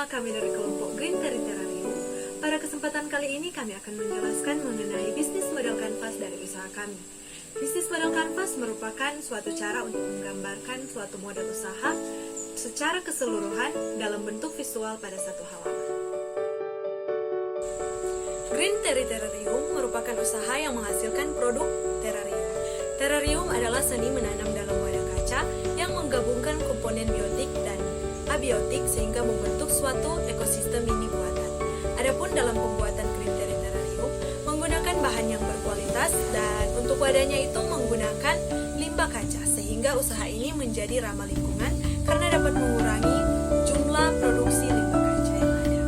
semua, kami dari kelompok Green Terrarium. Pada kesempatan kali ini kami akan menjelaskan mengenai bisnis model kanvas dari usaha kami. Bisnis model kanvas merupakan suatu cara untuk menggambarkan suatu model usaha secara keseluruhan dalam bentuk visual pada satu halaman. Green Terrarium merupakan usaha yang menghasilkan produk terrarium. Terrarium adalah seni menanam dalam wadah kaca yang menggabungkan komponen biotik dan abiotik sehingga membentuk suatu ekosistem mini buatan. Adapun dalam pembuatan green terrarium menggunakan bahan yang berkualitas dan untuk wadahnya itu menggunakan limbah kaca sehingga usaha ini menjadi ramah lingkungan karena dapat mengurangi jumlah produksi limbah kaca yang ada.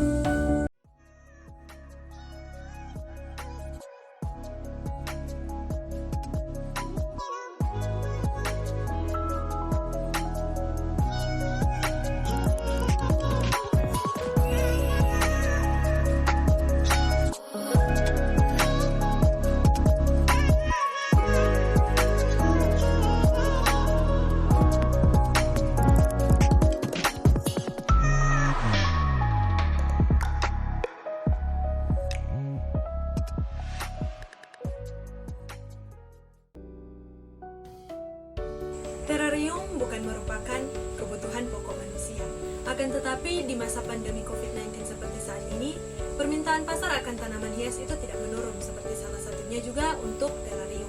Terrarium bukan merupakan kebutuhan pokok manusia. Akan tetapi di masa pandemi COVID-19 seperti saat ini, permintaan pasar akan tanaman hias itu tidak menurun seperti salah satunya juga untuk terrarium.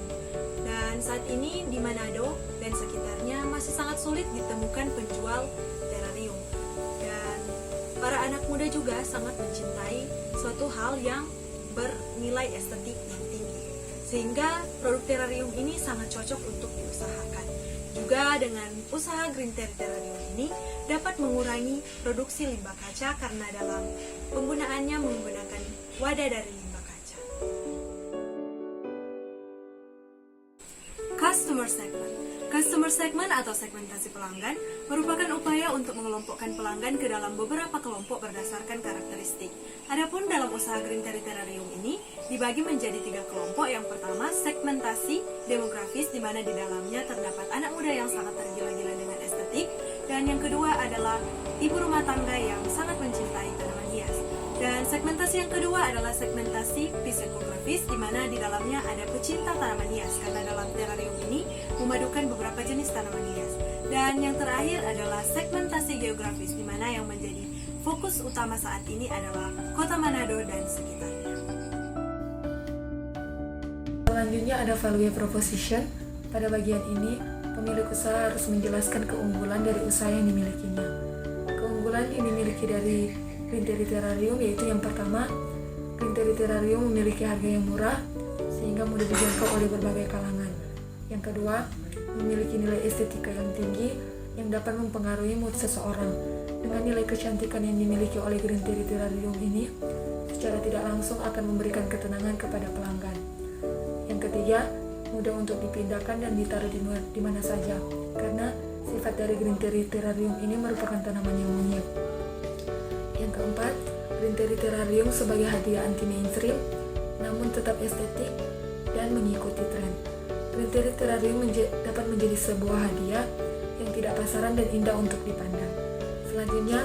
Dan saat ini di Manado dan sekitarnya masih sangat sulit ditemukan penjual terrarium. Dan para anak muda juga sangat mencintai suatu hal yang bernilai estetik yang tinggi. Sehingga produk terrarium ini sangat cocok untuk diusahakan. Juga dengan usaha Green Terrarium ini dapat mengurangi produksi limbah kaca karena dalam penggunaannya menggunakan wadah dari limbah kaca. Customer segment atau segmentasi pelanggan merupakan upaya untuk mengelompokkan pelanggan ke dalam beberapa kelompok berdasarkan karakteristik. Adapun dalam usaha Green Terrarium ini dibagi menjadi 3 kelompok. Yang pertama, segmentasi demografis di mana di dalamnya terdapat anak muda yang sangat tergila-gila dengan estetik, dan yang kedua adalah ibu rumah tangga yang sangat mencintai tanaman hias. Dan segmentasi yang kedua adalah segmentasi psikografis di mana di dalamnya ada pecinta tanaman hias karena dalam terrarium ini memadukan beberapa jenis tanaman hias. Dan yang terakhir adalah segmentasi geografis di mana yang menjadi fokus utama saat ini adalah Kota Manado dan sekitarnya. Selanjutnya ada value proposition. Pada bagian ini, pemilik usaha harus menjelaskan keunggulan dari usaha yang dimilikinya. Keunggulan yang dimiliki dari Green Terrarium yaitu yang pertama, Green Terrarium memiliki harga yang murah sehingga mudah dijangkau oleh berbagai kalangan. Yang kedua, memiliki nilai estetika yang tinggi yang dapat mempengaruhi mood seseorang. Dengan nilai kecantikan yang dimiliki oleh Green Terrarium ini, secara tidak langsung akan memberikan ketenangan kepada pelanggan. Yang ketiga, mudah untuk dipindahkan dan ditaruh di mana saja, karena sifat dari Green Terrarium ini merupakan tanaman yang monyet. Yang keempat, Green Terrarium sebagai hadiah anti mainstream, namun tetap estetik dan mengikuti tren. Green Terrarium dapat menjadi sebuah hadiah yang tidak pasaran dan indah untuk dipandang. Selanjutnya,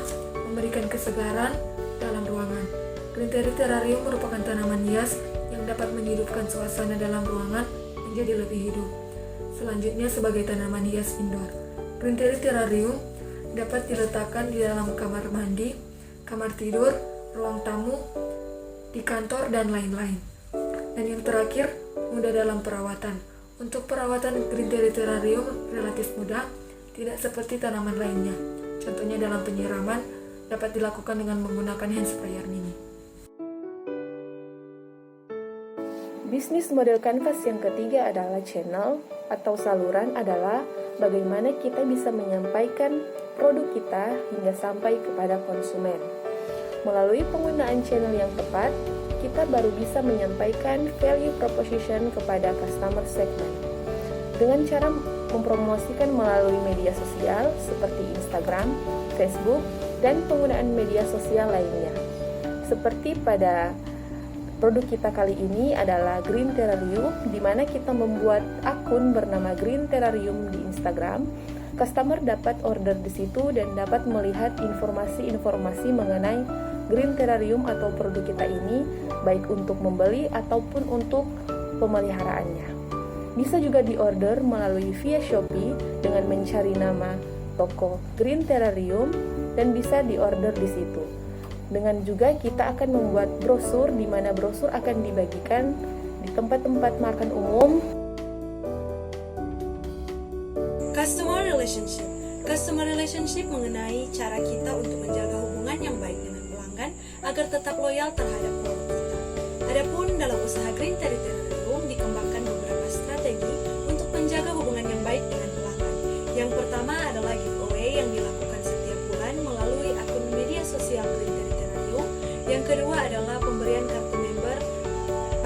memberikan kesegaran dalam ruangan. Green Terrarium merupakan tanaman hias yang dapat menghidupkan suasana dalam ruangan menjadi lebih hidup. Selanjutnya, sebagai tanaman hias indoor, Green Terrarium dapat diletakkan di dalam kamar mandi, kamar tidur, ruang tamu, di kantor, dan lain-lain. Dan yang terakhir, mudah dalam perawatan. Untuk perawatan Green Terrarium relatif mudah, tidak seperti tanaman lainnya. Contohnya dalam penyiraman dapat dilakukan dengan menggunakan hand sprayer mini. Bisnis model kanvas yang ketiga adalah channel atau saluran adalah bagaimana kita bisa menyampaikan produk kita hingga sampai kepada konsumen. Melalui penggunaan channel yang tepat, kita baru bisa menyampaikan value proposition kepada customer segment. Dengan cara mempromosikan melalui media sosial seperti Instagram, Facebook, dan penggunaan media sosial lainnya. Seperti pada produk kita kali ini adalah Green Terrarium, di mana kita membuat akun bernama Green Terrarium di Instagram Customer dapat order di situ dan dapat melihat informasi-informasi mengenai green terrarium atau produk kita ini, baik untuk membeli ataupun untuk pemeliharaannya. Bisa juga diorder melalui via Shopee dengan mencari nama toko Green Terrarium dan bisa diorder di situ. Dengan juga kita akan membuat brosur di mana brosur akan dibagikan di tempat-tempat makan umum. Customer relationship mengenai cara kita untuk menjaga hubungan yang baik dengan pelanggan agar tetap loyal terhadap produk kita. Adapun dalam usaha Green Terrarium dikembangkan beberapa strategi untuk menjaga hubungan yang baik dengan pelanggan. Yang pertama adalah giveaway yang dilakukan setiap bulan melalui akun media sosial Green Terrarium. Yang kedua adalah pemberian kartu member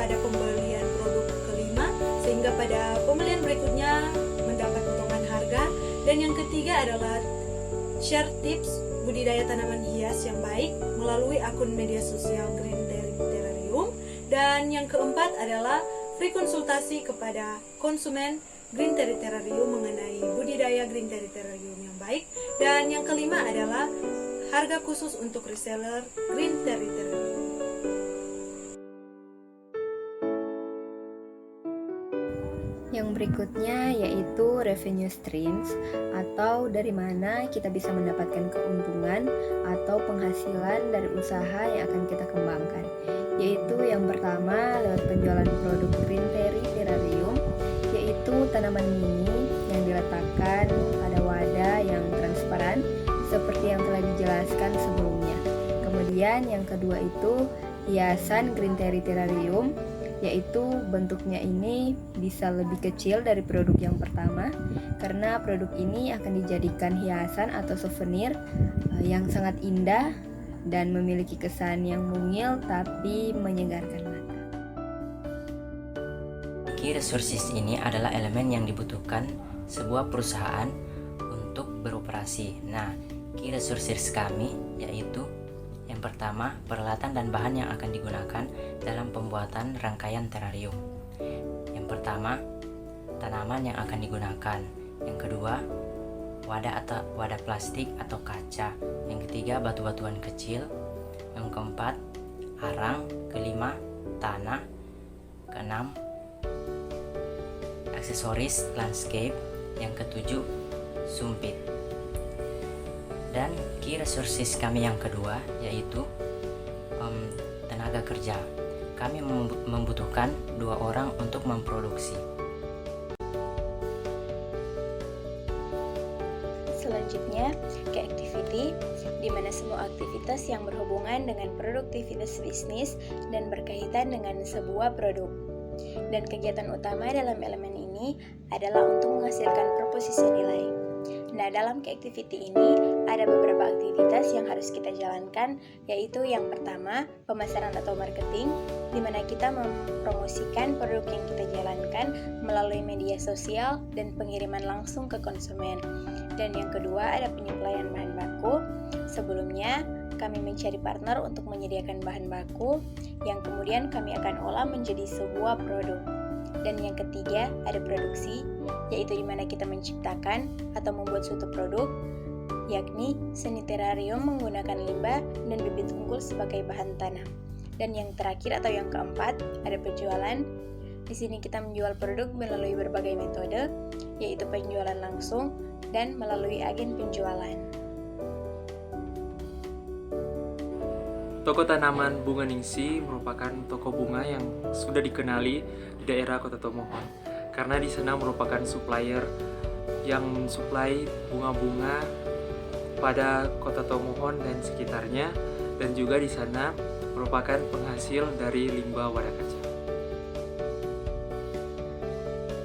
pada pembelian produk kelima, sehingga pada pembelian berikutnya mendapat potongan harga. Dan yang ketiga adalah share tips budidaya tanaman hias yang baik melalui akun media sosial Green Terrarium. Dan yang keempat adalah free konsultasi kepada konsumen Green Terrarium mengenai budidaya Green Terrarium yang baik. Dan yang kelima adalah harga khusus untuk reseller Green Terrarium. Yang berikutnya yaitu revenue streams, atau dari mana kita bisa mendapatkan keuntungan atau penghasilan dari usaha yang akan kita kembangkan. Yaitu yang pertama lewat penjualan produk Green Terrarium, yaitu tanaman mini yang diletakkan pada wadah yang transparan seperti yang telah dijelaskan sebelumnya. Kemudian yang kedua itu hiasan Green Terrarium, yaitu bentuknya ini bisa lebih kecil dari produk yang pertama karena produk ini akan dijadikan hiasan atau souvenir yang sangat indah dan memiliki kesan yang mungil tapi menyegarkan mata. Key resources ini adalah elemen yang dibutuhkan sebuah perusahaan untuk beroperasi. Nah, key resources kami yaitu yang pertama, peralatan dan bahan yang akan digunakan dalam pembuatan rangkaian terrarium. Yang pertama, tanaman yang akan digunakan. Yang kedua, wadah plastik atau kaca. Yang ketiga, batu-batuan kecil. Yang keempat, arang. Kelima, tanah. Keenam, aksesoris landscape. Yang ketujuh, sumpit. Dan key resources kami yang kedua yaitu tenaga kerja. Kami membutuhkan 2 orang untuk memproduksi. Selanjutnya, ke activity, di mana semua aktivitas yang berhubungan dengan produktivitas bisnis dan berkaitan dengan sebuah produk. Dan kegiatan utama dalam elemen ini adalah untuk menghasilkan proposisi nilai. Nah, dalam ke-activity ini ada beberapa aktivitas yang harus kita jalankan, yaitu yang pertama, pemasaran atau marketing, di mana kita mempromosikan produk yang kita jalankan melalui media sosial dan pengiriman langsung ke konsumen. Dan yang kedua, ada penyesuaian bahan baku. Sebelumnya, kami mencari partner untuk menyediakan bahan baku, yang kemudian kami akan olah menjadi sebuah produk. Dan yang ketiga, ada produksi, yaitu di mana kita menciptakan atau membuat suatu produk, yakni seni terrarium menggunakan limbah dan bibit unggul sebagai bahan tanam. Dan yang terakhir atau yang keempat, ada penjualan. Di sini kita menjual produk melalui berbagai metode, yaitu penjualan langsung dan melalui agen penjualan. Toko tanaman bunga Ningsi merupakan toko bunga yang sudah dikenali di daerah Kota Tomohon, karena di sana merupakan supplier yang mensuplai bunga-bunga pada Kota Tomohon dan sekitarnya, dan juga di sana merupakan penghasil dari limbah wadah kaca.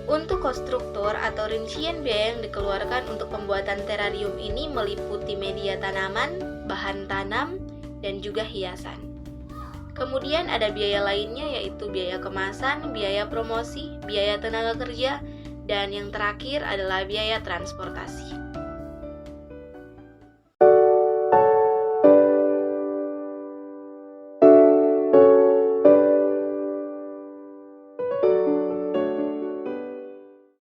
Untuk konstruktor atau rincian biaya yang dikeluarkan untuk pembuatan terrarium ini meliputi media tanaman, bahan tanam, dan juga hiasan. Kemudian ada biaya lainnya yaitu biaya kemasan, biaya promosi, biaya tenaga kerja, dan yang terakhir adalah biaya transportasi.